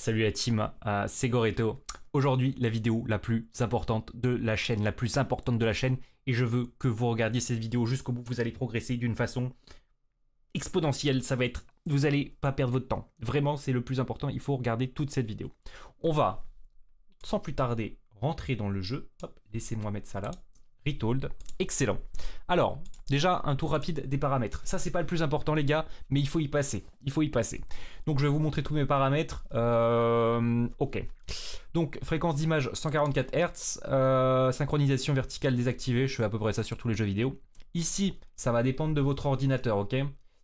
Salut la team, c'est Goreto. Aujourd'hui, la vidéo la plus importante de la chaîne, et je veux que vous regardiez cette vidéo jusqu'au bout. Vous allez progresser d'une façon exponentielle. Ça va être, vous allez pas perdre votre temps. Vraiment, c'est le plus important. Il faut regarder toute cette vidéo. On va, sans plus tarder, rentrer dans le jeu. Hop, laissez-moi mettre ça là. Retold, excellent. Alors, déjà un tour rapide des paramètres. Ça, c'est pas le plus important, les gars, mais il faut y passer. Donc, je vais vous montrer tous mes paramètres. Ok. Donc, fréquence d'image 144 Hz, synchronisation verticale désactivée. Je fais à peu près ça sur tous les jeux vidéo. Ici, ça va dépendre de votre ordinateur, ok.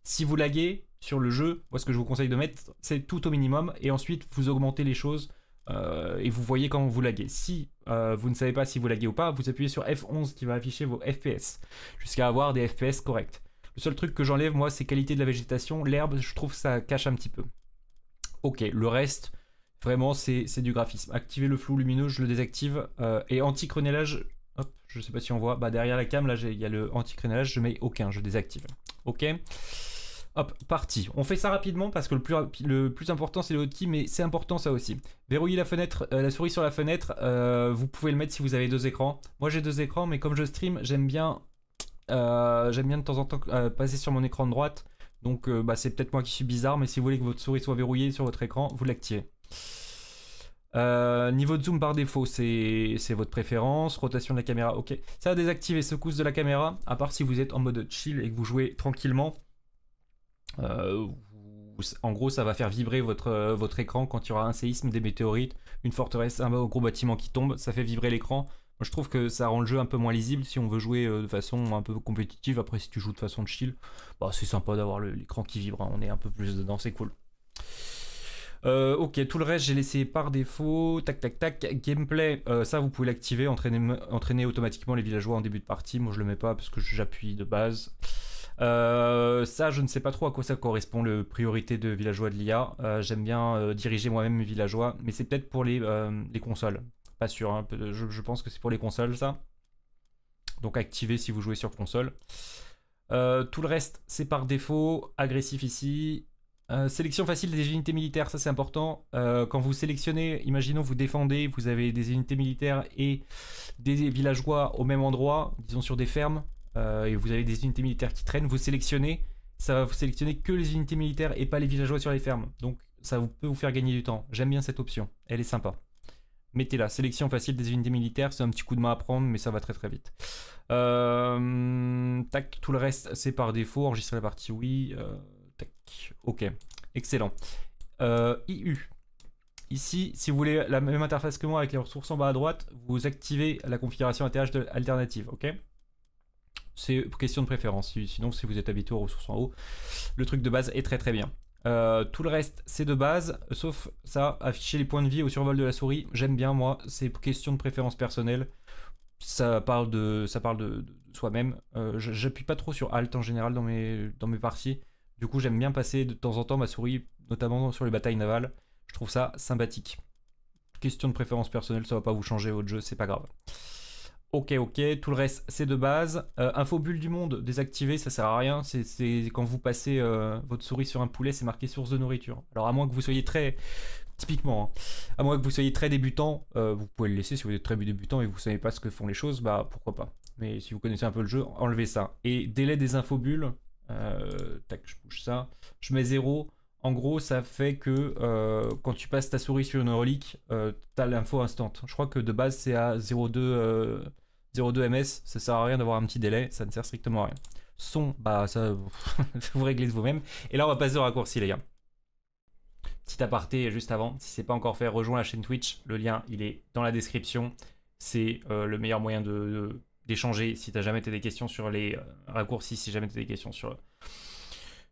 Si vous laguez sur le jeu, moi, ce que je vous conseille de mettre, c'est tout au minimum, et ensuite, vous augmentez les choses. Et vous voyez quand vous laguez. Si vous ne savez pas si vous laguez ou pas, vous appuyez sur F11 qui va afficher vos FPS jusqu'à avoir des FPS corrects. Le seul truc que j'enlève, moi, c'est qualité de la végétation. L'herbe, je trouve que ça cache un petit peu. Ok, le reste, vraiment, c'est du graphisme. Activer le flou lumineux, je le désactive. Et anti-crénelage, hop, je sais pas si on voit, bah derrière la cam, là, il y a le anti-crénelage, je mets aucun, je désactive. Ok. Hop, parti. On fait ça rapidement parce que le plus important c'est le hotkey, mais c'est important ça aussi. Verrouiller la fenêtre, la souris sur la fenêtre, vous pouvez le mettre si vous avez deux écrans. Moi j'ai deux écrans, mais comme je stream, j'aime bien de temps en temps passer sur mon écran de droite. Donc bah, c'est peut-être moi qui suis bizarre, mais si vous voulez que votre souris soit verrouillée sur votre écran, vous l'activez. Niveau de zoom par défaut, c'est votre préférence. Rotation de la caméra, ok. Ça va désactiver secousse de la caméra, à part si vous êtes en mode chill et que vous jouez tranquillement. En gros, ça va faire vibrer votre écran quand il y aura un séisme, des météorites, une forteresse, un gros bâtiment qui tombe, ça fait vibrer l'écran. Moi, je trouve que ça rend le jeu un peu moins lisible si on veut jouer de façon un peu compétitive. Après, si tu joues de façon chill, bah, c'est sympa d'avoir l'écran qui vibre, hein. On est un peu plus dedans, c'est cool. Ok, tout le reste j'ai laissé par défaut. Tac tac tac. Gameplay, ça vous pouvez l'activer, entraîner automatiquement les villageois en début de partie. Moi je le mets pas parce que j'appuie de base. Ça je ne sais pas trop à quoi ça correspond, le priorité de villageois de l'IA. J'aime bien diriger moi-même mes villageois, mais c'est peut-être pour les consoles. Pas sûr, hein. Je pense que c'est pour les consoles ça. Donc activer si vous jouez sur console. Tout le reste c'est par défaut. Agressif ici. Sélection facile des unités militaires, ça c'est important. Quand vous sélectionnez, imaginons vous défendez, vous avez des unités militaires et des villageois au même endroit, disons sur des fermes, et vous avez des unités militaires qui traînent, vous sélectionnez, ça va vous sélectionner que les unités militaires et pas les villageois sur les fermes. Donc ça peut vous faire gagner du temps. J'aime bien cette option, elle est sympa. Mettez-la, sélection facile des unités militaires, c'est un petit coup de main à prendre, mais ça va très très vite. Tac, tout le reste c'est par défaut, enregistrer la partie oui. Ok, excellent. IU. Ici, si vous voulez la même interface que moi avec les ressources en bas à droite, vous activez la configuration ATH alternative, ok? C'est question de préférence. Sinon, si vous êtes habitué aux ressources en haut, le truc de base est très très bien. Tout le reste, c'est de base, sauf ça, afficher les points de vie au survol de la souris. J'aime bien, moi, c'est question de préférence personnelle. Ça parle de soi-même. J'appuie pas trop sur Alt en général dans mes parties. Du coup, j'aime bien passer de temps en temps ma souris, notamment sur les batailles navales. Je trouve ça sympathique. Question de préférence personnelle, ça va pas vous changer votre jeu, c'est pas grave. Ok, tout le reste, c'est de base. Info bulle du monde, désactivé, ça sert à rien. C'est quand vous passez votre souris sur un poulet, c'est marqué source de nourriture. Alors, à moins que vous soyez très... Typiquement, hein, à moins que vous soyez très débutant, vous pouvez le laisser si vous êtes très débutant et vous savez pas ce que font les choses, bah pourquoi pas. Mais si vous connaissez un peu le jeu, enlevez ça. Et délai des infobulles... tac, je bouge ça. Je mets 0. En gros, ça fait que quand tu passes ta souris sur une relique, t'as l'info instant. Je crois que de base, c'est à 0,2 ms. Ça sert à rien d'avoir un petit délai. Ça ne sert strictement à rien. Son, bah ça, vous réglez de vous-même. Et là, on va passer au raccourci, les gars. Petit aparté juste avant. Si c'est pas encore fait, rejoins la chaîne Twitch. Le lien, il est dans la description. C'est le meilleur moyen d'échanger si t'as jamais des questions sur les raccourcis, si jamais t'as des questions sur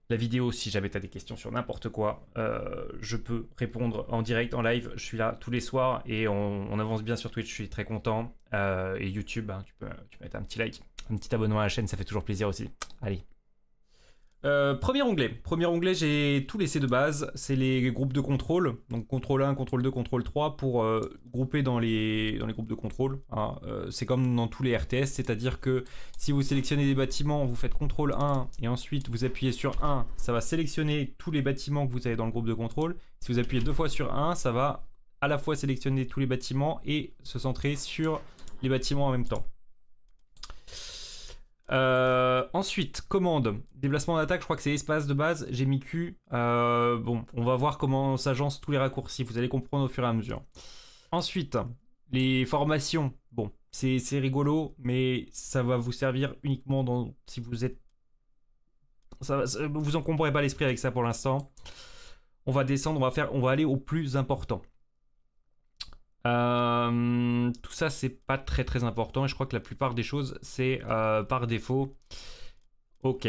la vidéo, si jamais t'as des questions sur n'importe quoi, je peux répondre en direct, en live. Je suis là tous les soirs et on avance bien sur Twitch, je suis très content. Et YouTube, hein, tu peux mettre un petit like, un petit abonnement à la chaîne, ça fait toujours plaisir aussi. Allez, Premier onglet. Premier onglet, j'ai tout laissé de base. C'est les groupes de contrôle. Donc contrôle 1, contrôle 2, contrôle 3 pour grouper dans les groupes de contrôle. Hein. C'est comme dans tous les RTS, c'est-à-dire que si vous sélectionnez des bâtiments, vous faites contrôle 1 et ensuite vous appuyez sur 1, ça va sélectionner tous les bâtiments que vous avez dans le groupe de contrôle. Si vous appuyez 2 fois sur 1, ça va à la fois sélectionner tous les bâtiments et se centrer sur les bâtiments en même temps. Ensuite, commande, déplacement d'attaque, je crois que c'est espace de base, j'ai mis Q. Bon, on va voir comment s'agencent tous les raccourcis, vous allez comprendre au fur et à mesure. Ensuite, les formations, bon, c'est rigolo, mais ça va vous servir uniquement si vous êtes... vous encombrez pas l'esprit avec ça pour l'instant. On va descendre, on va aller au plus important. Tout ça c'est pas très important et je crois que la plupart des choses c'est par défaut. Ok.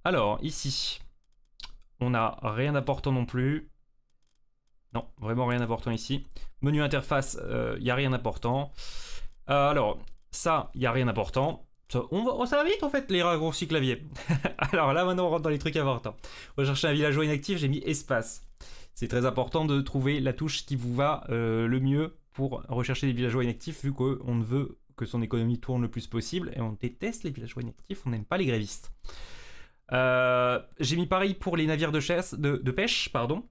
Alors ici on n'a rien d'important non plus. Non, vraiment rien d'important ici. Menu interface, il n'y a rien d'important. Alors ça, il n'y a rien d'important. Ça va vite en fait les raccourcis clavier. Alors là maintenant on rentre dans les trucs importants. Rechercher un villageois inactif, j'ai mis espace. C'est très important de trouver la touche qui vous va le mieux pour rechercher des villageois inactifs, vu qu'on ne veut que son économie tourne le plus possible, et on déteste les villageois inactifs, on n'aime pas les grévistes. J'ai mis pareil pour les navires de pêche, pardon,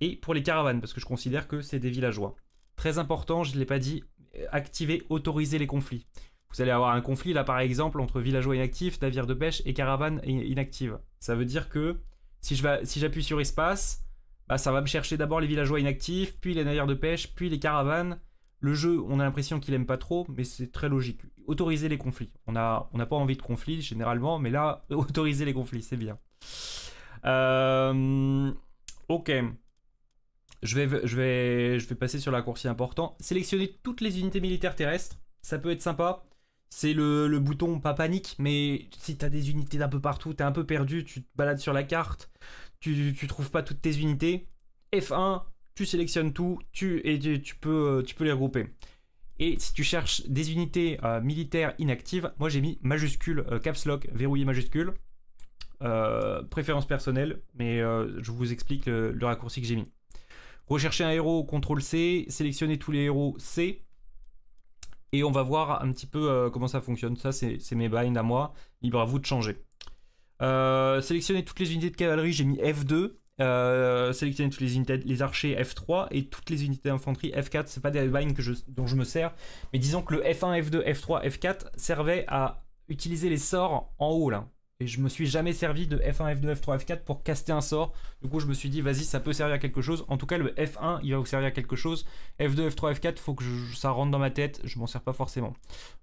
et pour les caravanes, parce que je considère que c'est des villageois. Très important, je ne l'ai pas dit, activer, autoriser les conflits. Vous allez avoir un conflit là par exemple entre villageois inactifs, navires de pêche et caravanes inactives. Ça veut dire que si j'appuie sur espace, bah, ça va me chercher d'abord les villageois inactifs, puis les navires de pêche, puis les caravanes. Le jeu, on a l'impression qu'il aime pas trop, mais c'est très logique. Autoriser les conflits. On n'a pas envie de conflits généralement, mais là, autoriser les conflits, c'est bien. Ok. Je vais passer sur le raccourci important. Sélectionner toutes les unités militaires terrestres. Ça peut être sympa. C'est le bouton pas panique, mais si tu as des unités d'un peu partout, tu es un peu perdu, tu te balades sur la carte, tu trouves pas toutes tes unités. F1, tu sélectionnes tout, tu peux les regrouper. Et si tu cherches des unités militaires inactives, moi j'ai mis majuscule, caps lock, verrouillé majuscule, préférence personnelle, mais je vous explique le raccourci que j'ai mis. Rechercher un héros, CTRL C, sélectionner tous les héros C, et on va voir un petit peu comment ça fonctionne. Ça c'est mes binds à moi, libre à vous de changer. Sélectionner toutes les unités de cavalerie, j'ai mis F2. Sélectionner toutes les unités, les archers F3 et toutes les unités d'infanterie F4. C'est pas des binds dont je me sers, mais disons que le F1, F2, F3, F4 servait à utiliser les sorts en haut là. Et je me suis jamais servi de F1, F2, F3, F4 pour caster un sort. Du coup, je me suis dit, vas-y, ça peut servir à quelque chose. En tout cas, le F1, il va vous servir à quelque chose. F2, F3, F4, faut que ça rentre dans ma tête. Je m'en sers pas forcément.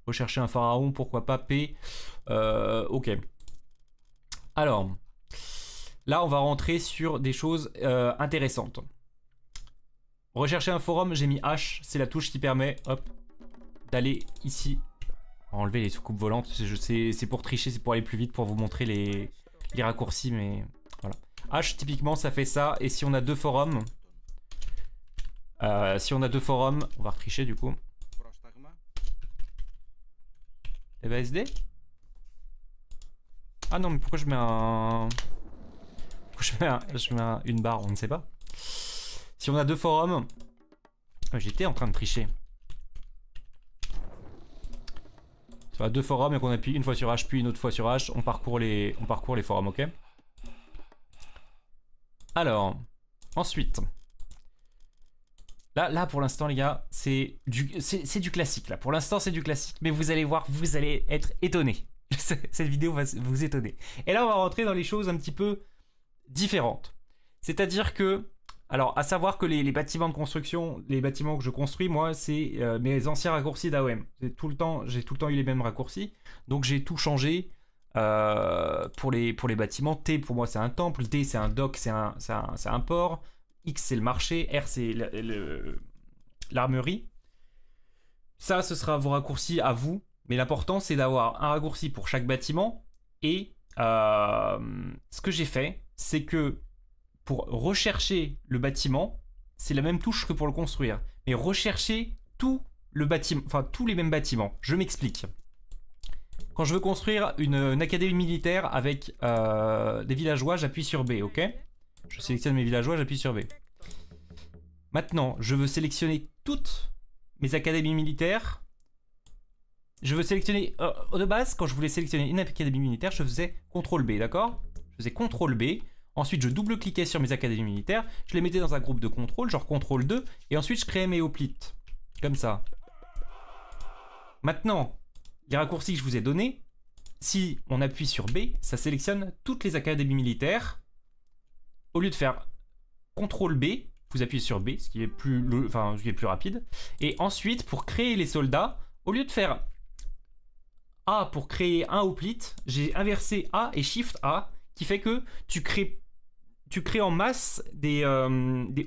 Rechercher un pharaon, pourquoi pas P. Ok. Alors, là, on va rentrer sur des choses intéressantes. Rechercher un forum, j'ai mis H. C'est la touche qui permet, hop, d'aller ici. Enlever les soucoupes volantes, c'est pour tricher, c'est pour aller plus vite, pour vous montrer les raccourcis, mais voilà. H, typiquement, ça fait ça, et si on a deux forums, on va retricher du coup. Et bah SD. Ah non, mais pourquoi je mets un... Pourquoi je mets une barre, on ne sait pas. Si on a deux forums... J'étais en train de tricher. On a deux forums et qu'on appuie une fois sur H puis une autre fois sur H, on parcourt les forums, ok? Alors, ensuite, là pour l'instant les gars, c'est du classique là. Pour l'instant c'est du classique, mais vous allez voir, vous allez être étonnés. Cette vidéo va vous étonner. Et là on va rentrer dans les choses un petit peu différentes. C'est-à-dire que, alors, à savoir que les bâtiments de construction, les bâtiments que je construis, moi, c'est mes anciens raccourcis d'AOM. J'ai tout le temps eu les mêmes raccourcis, donc j'ai tout changé pour les bâtiments. T, pour moi, c'est un temple. D, c'est un dock, c'est un port. X, c'est le marché. R, c'est l'armerie. Ça, ce sera vos raccourcis à vous, mais l'important, c'est d'avoir un raccourci pour chaque bâtiment. Et ce que j'ai fait, c'est que pour rechercher le bâtiment, c'est la même touche que pour le construire. Mais rechercher tout le bâtiment, enfin tous les mêmes bâtiments. Je m'explique. quand je veux construire une académie militaire avec des villageois, j'appuie sur B, ok? Je sélectionne mes villageois, j'appuie sur B. Maintenant, je veux sélectionner toutes mes académies militaires. Je veux sélectionner... de base, quand je voulais sélectionner une académie militaire, je faisais CTRL B, d'accord? Je faisais CTRL B. Ensuite, je double-cliquais sur mes académies militaires. Je les mettais dans un groupe de contrôle, genre CTRL 2. Et ensuite, je créais mes hoplites. Comme ça. Maintenant, les raccourcis que je vous ai donnés, si on appuie sur B, ça sélectionne toutes les académies militaires. Au lieu de faire CTRL B, vous appuyez sur B, ce qui est plus rapide. Et ensuite, pour créer les soldats, au lieu de faire A pour créer un hoplite, j'ai inversé A et Shift A, qui fait que tu crées en masse des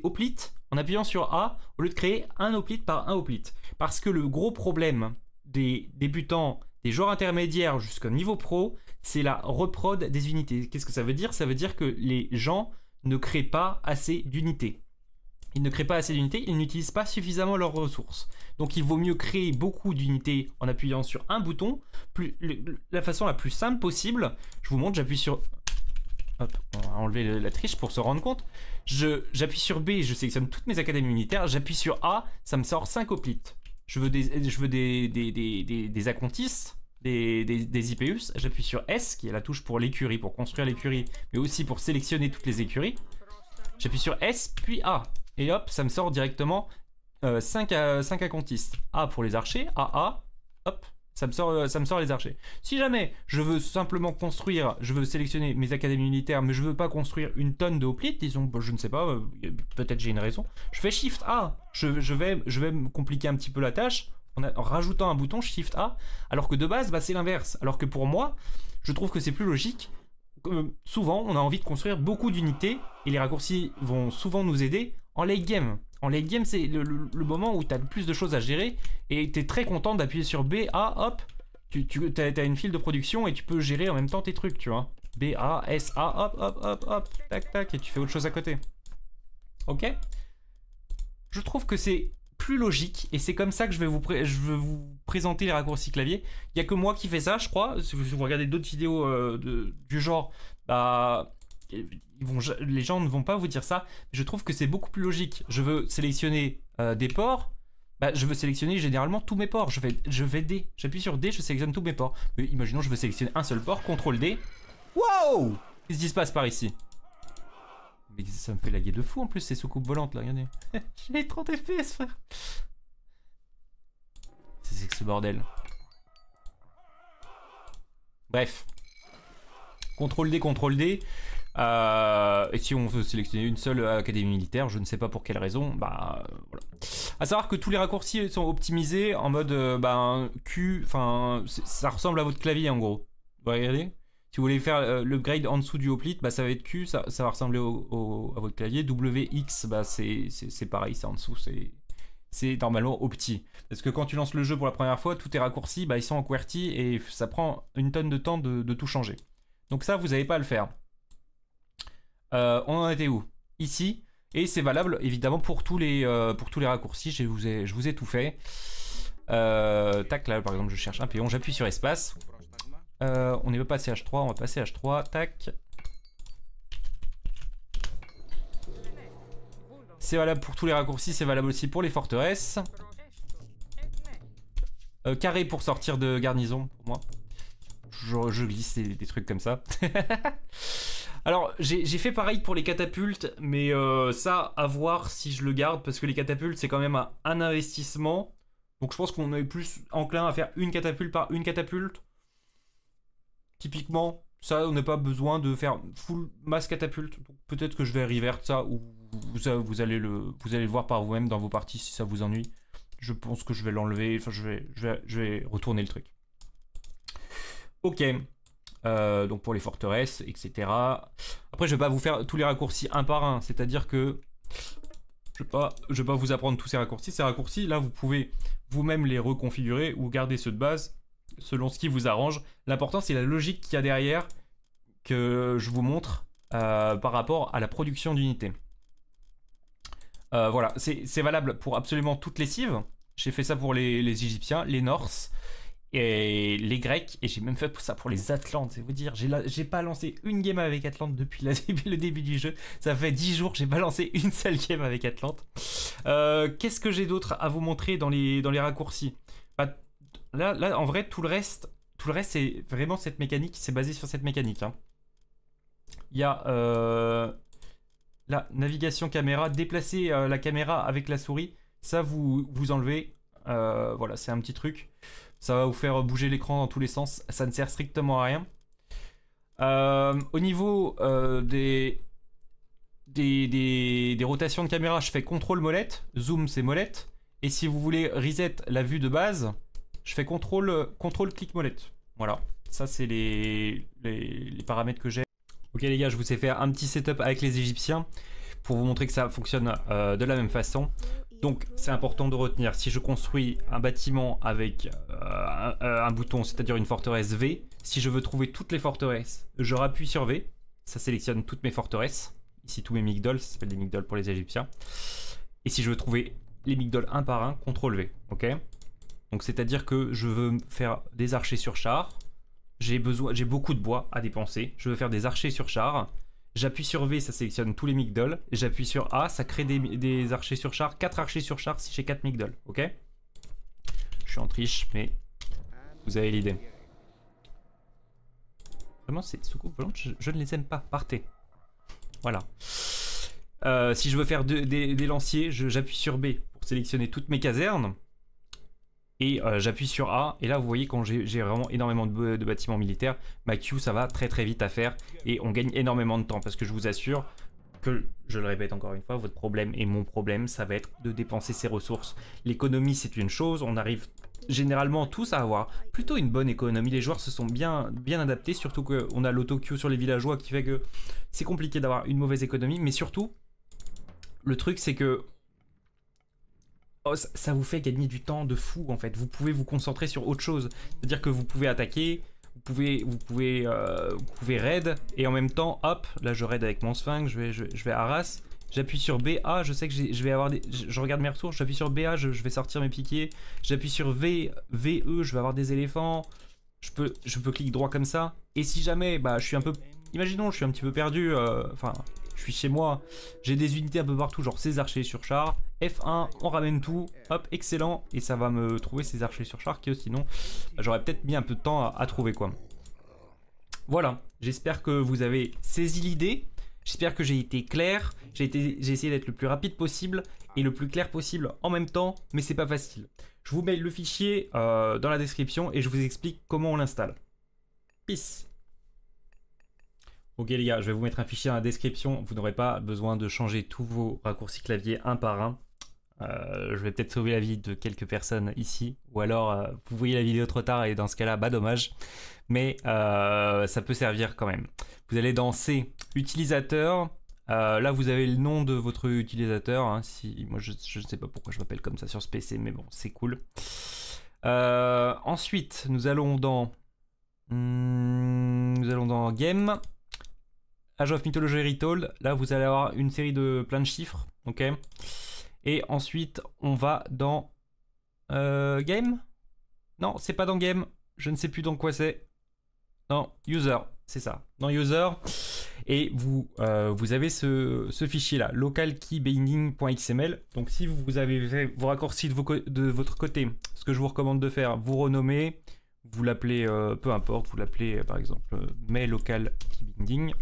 hoplites en appuyant sur A, au lieu de créer un hoplite par un hoplite. Parce que le gros problème des débutants, des joueurs intermédiaires jusqu'au niveau pro, c'est la reprod des unités. Qu'est-ce que ça veut dire? Ça veut dire que les gens ne créent pas assez d'unités. Ils ne créent pas assez d'unités, ils n'utilisent pas suffisamment leurs ressources. Donc il vaut mieux créer beaucoup d'unités en appuyant sur un bouton. La façon la plus simple possible, je vous montre, j'appuie sur... Hop, on va enlever la triche pour se rendre compte. J'appuie sur B, je sélectionne toutes mes académies militaires. J'appuie sur A, ça me sort 5 hoplites. Je veux des acontistes, des IPUs. J'appuie sur S, qui est la touche pour l'écurie, pour construire l'écurie, mais aussi pour sélectionner toutes les écuries. J'appuie sur S, puis A. Et hop, ça me sort directement 5 acontistes. A pour les archers, AA, hop, ça me sort les archers. Si jamais je veux simplement construire, je veux sélectionner mes académies militaires, mais je veux pas construire une tonne de hoplites, disons, je ne sais pas, peut-être j'ai une raison, je fais Shift A. Je vais me compliquer un petit peu la tâche en rajoutant un bouton Shift A, alors que de base, bah, c'est l'inverse. Alors que pour moi, je trouve que c'est plus logique. Souvent, on a envie de construire beaucoup d'unités, et les raccourcis vont souvent nous aider en late game. En late game, c'est le moment où tu as le plus de choses à gérer et tu es très content d'appuyer sur B, A, hop, tu as une file de production et tu peux gérer en même temps tes trucs, tu vois. B, A, S, A, hop, hop, hop, hop, tac, tac, et tu fais autre chose à côté. Ok? Je trouve que c'est plus logique et c'est comme ça que je vais vous présenter les raccourcis clavier. Il n'y a que moi qui fais ça, je crois. Si vous regardez d'autres vidéos du genre, bah... les gens ne vont pas vous dire ça. Je trouve que c'est beaucoup plus logique. Je veux sélectionner des ports. Bah, je veux sélectionner généralement tous mes ports. Je vais D. J'appuie sur D, je sélectionne tous mes ports. Mais imaginons, je veux sélectionner un seul port. CTRL D. Wow! Qu'est-ce qui se passe par ici? Mais ça me fait laguer de fou en plus, ces soucoupes volantes là. Regardez. J'ai 30 FPS, frère. C'est que ce bordel. Bref. CTRL D, CTRL D. Et si on veut sélectionner une seule académie militaire, je ne sais pas pour quelle raison, bah voilà. À savoir que tous les raccourcis sont optimisés en mode Q, enfin ça ressemble à votre clavier en gros. Vous regardez, si vous voulez faire l'upgrade en dessous du hoplite, bah ça va être Q, ça va ressembler à votre clavier. WX, bah c'est pareil, c'est en dessous, c'est normalement opti. Parce que quand tu lances le jeu pour la première fois, tous tes raccourcis, bah ils sont en QWERTY et ça prend une tonne de temps de tout changer. Donc ça, vous n'avez pas à le faire. On en était où? Ici. Et c'est valable évidemment pour tous les raccourcis. Je vous ai tout fait. Tac, là par exemple je cherche un péon, j'appuie sur espace. On n'est pas passé H3, on va passer H3. Tac. C'est valable pour tous les raccourcis, c'est valable aussi pour les forteresses. Carré pour sortir de garnison pour moi. Je glisse des trucs comme ça. Alors, j'ai fait pareil pour les catapultes, mais ça, à voir si je le garde, parce que les catapultes, c'est quand même un investissement. Donc je pense qu'on est plus enclin à faire une catapulte par une catapulte. Typiquement, ça, on n'a pas besoin de faire full masse catapulte. Peut-être que je vais revert ça, ou vous allez le voir par vous-même dans vos parties si ça vous ennuie. Je pense que je vais l'enlever, enfin je vais retourner le truc. Ok. Donc pour les forteresses, etc. Après, je vais pas vous faire tous les raccourcis un par un. C'est-à-dire que je vais pas vous apprendre tous ces raccourcis. Ces raccourcis, là, vous pouvez vous-même les reconfigurer ou garder ceux de base selon ce qui vous arrange. L'important, c'est la logique qu'il y a derrière que je vous montre par rapport à la production d'unités. Voilà, c'est valable pour absolument toutes les cives. J'ai fait ça pour les Égyptiens, les Norse et les Grecs, et j'ai même fait ça pour les Atlantes, c'est vous dire, j'ai pas lancé une game avec Atlante depuis le début du jeu, ça fait 10 jours, j'ai pas lancé une seule game avec Atlante. Qu'est-ce que j'ai d'autre à vous montrer dans les raccourcis? Bah, là, en vrai, tout le reste, c'est vraiment cette mécanique, c'est basé sur cette mécanique. Hein. Il y a la navigation caméra, déplacer la caméra avec la souris, ça vous enlevez, voilà, c'est un petit truc. Ça va vous faire bouger l'écran dans tous les sens. Ça ne sert strictement à rien. Au niveau des rotations de caméra, je fais CTRL molette. Zoom, c'est molette. Et si vous voulez reset la vue de base, je fais CTRL clic molette. Voilà. Ça, c'est les paramètres que j'ai. Ok les gars, je vous ai fait un petit setup avec les Égyptiens pour vous montrer que ça fonctionne de la même façon. Donc c'est important de retenir, si je construis un bâtiment avec un bouton, c'est-à-dire une forteresse V, si je veux trouver toutes les forteresses, je rappuie sur V, ça sélectionne toutes mes forteresses, ici tous mes migdols, ça s'appelle des migdols pour les Égyptiens. Et si je veux trouver les migdols un par un, CTRL V, ok? Donc c'est-à-dire que je veux faire des archers sur char, j'ai beaucoup de bois à dépenser, je veux faire des archers sur char. J'appuie sur V, ça sélectionne tous les migdols. J'appuie sur A, ça crée des archers sur char. 4 archers sur char si j'ai 4 migdols, ok? Je suis en triche, mais vous avez l'idée. Vraiment, ces soucoupes volantes, je ne les aime pas. Partez. Voilà. Si je veux faire des lanciers, j'appuie sur B pour sélectionner toutes mes casernes. Et j'appuie sur A, et là vous voyez quand j'ai vraiment énormément de bâtiments militaires, ma queue ça va très très vite à faire, et on gagne énormément de temps, parce que je vous assure que, je le répète encore une fois, votre problème et mon problème, ça va être de dépenser ses ressources. L'économie c'est une chose, on arrive généralement tous à avoir plutôt une bonne économie, les joueurs se sont bien adaptés, surtout qu'on a l'auto-queue sur les villageois qui fait que c'est compliqué d'avoir une mauvaise économie, mais surtout, le truc c'est que oh, ça vous fait gagner du temps de fou en fait. Vous pouvez vous concentrer sur autre chose. C'est-à-dire que vous pouvez attaquer, vous pouvez raid, et en même temps, hop, là je raid avec mon sphinx, je vais à Arras, j'appuie sur BA, je sais que je vais avoir des. Je regarde mes ressources, j'appuie sur BA, je vais sortir mes piquiers, j'appuie sur VE, je vais avoir des éléphants, je peux cliquer droit comme ça. Et si jamais, bah je suis un peu. Imaginons, je suis un petit peu perdu, enfin. Je suis chez moi, j'ai des unités un peu partout, genre ces archers sur char. F1, on ramène tout, hop, excellent. Et ça va me trouver ces archers sur char que sinon, bah, j'aurais peut-être mis un peu de temps à trouver quoi. Voilà, j'espère que vous avez saisi l'idée. J'espère que j'ai été clair. J'ai essayé d'être le plus rapide possible et le plus clair possible en même temps, mais c'est pas facile. Je vous mets le fichier dans la description et je vous explique comment on l'installe. Peace. Ok les gars, je vais vous mettre un fichier dans la description, vous n'aurez pas besoin de changer tous vos raccourcis clavier un par un. Je vais peut-être sauver la vie de quelques personnes ici, ou alors vous voyez la vidéo trop tard et dans ce cas là, bah dommage. Mais ça peut servir quand même. Vous allez dans C, utilisateur, là vous avez le nom de votre utilisateur. Hein, moi je ne sais pas pourquoi je m'appelle comme ça sur ce PC, mais bon c'est cool. Ensuite nous allons dans Game. Age of Mythology Retold, là vous allez avoir une série de plein de chiffres, ok. Et ensuite on va dans Game. Non, c'est pas dans Game, je ne sais plus dans quoi c'est. Non, User, c'est ça. Dans User, et vous avez ce fichier là, localkeybinding.xml. Donc si vous avez fait vos raccourcis de votre côté, ce que je vous recommande de faire, vous renommez, vous l'appelez, peu importe, vous l'appelez par exemple mais localkeybinding.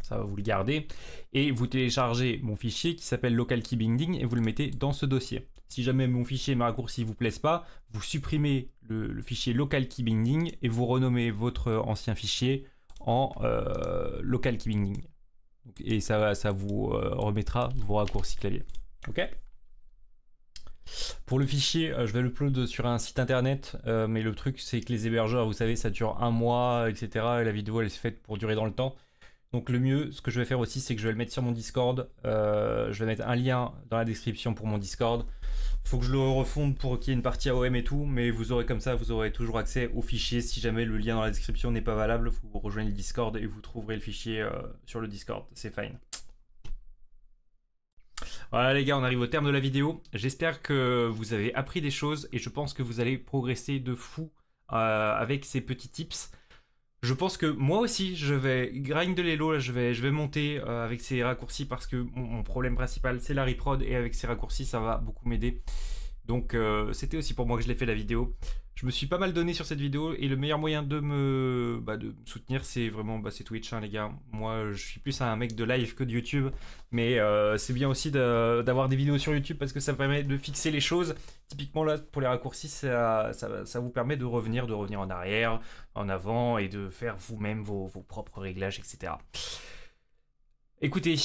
Ça va vous le garder, et vous téléchargez mon fichier qui s'appelle localkeybinding et vous le mettez dans ce dossier. Si jamais mon fichier, mes raccourcis vous plaisent pas, vous supprimez le fichier localkeybinding et vous renommez votre ancien fichier en localkeybinding. Et ça vous remettra vos raccourcis clavier. Ok. Pour le fichier, je vais le upload sur un site internet, mais le truc c'est que les hébergeurs, vous savez, ça dure un mois, etc. Et la vidéo elle est faite pour durer dans le temps. Donc le mieux, ce que je vais faire aussi, c'est que je vais le mettre sur mon Discord. Je vais mettre un lien dans la description pour mon Discord. Il faut que je le refonde pour qu'il y ait une partie AOM et tout, mais vous aurez comme ça, vous aurez toujours accès au fichier. Si jamais le lien dans la description n'est pas valable, vous rejoignez le Discord et vous trouverez le fichier sur le Discord. C'est fine. Voilà les gars, on arrive au terme de la vidéo. J'espère que vous avez appris des choses et je pense que vous allez progresser de fou avec ces petits tips. Je pense que moi aussi, je vais grind de l'élo, là, je vais monter avec ces raccourcis parce que mon problème principal, c'est la reprod et avec ces raccourcis, ça va beaucoup m'aider. Donc c'était aussi pour moi que je l'ai fait la vidéo. Je me suis pas mal donné sur cette vidéo et le meilleur moyen de me soutenir, c'est vraiment c'est Twitch, hein, les gars. Moi, je suis plus un mec de live que de YouTube, mais c'est bien aussi d'avoir des vidéos sur YouTube parce que ça permet de fixer les choses. Typiquement là, pour les raccourcis, ça vous permet de revenir en arrière, en avant et de faire vous-même vos propres réglages, etc. Écoutez,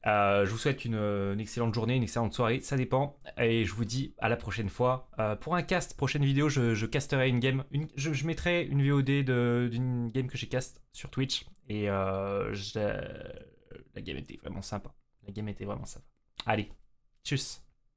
je vous souhaite une excellente journée, une excellente soirée, ça dépend. Et je vous dis à la prochaine fois. Pour un cast, prochaine vidéo, je casterai une game. Je mettrai une VOD d'une game que j'ai cast sur Twitch. Et la game était vraiment sympa. La game était vraiment sympa. Allez, tchuss.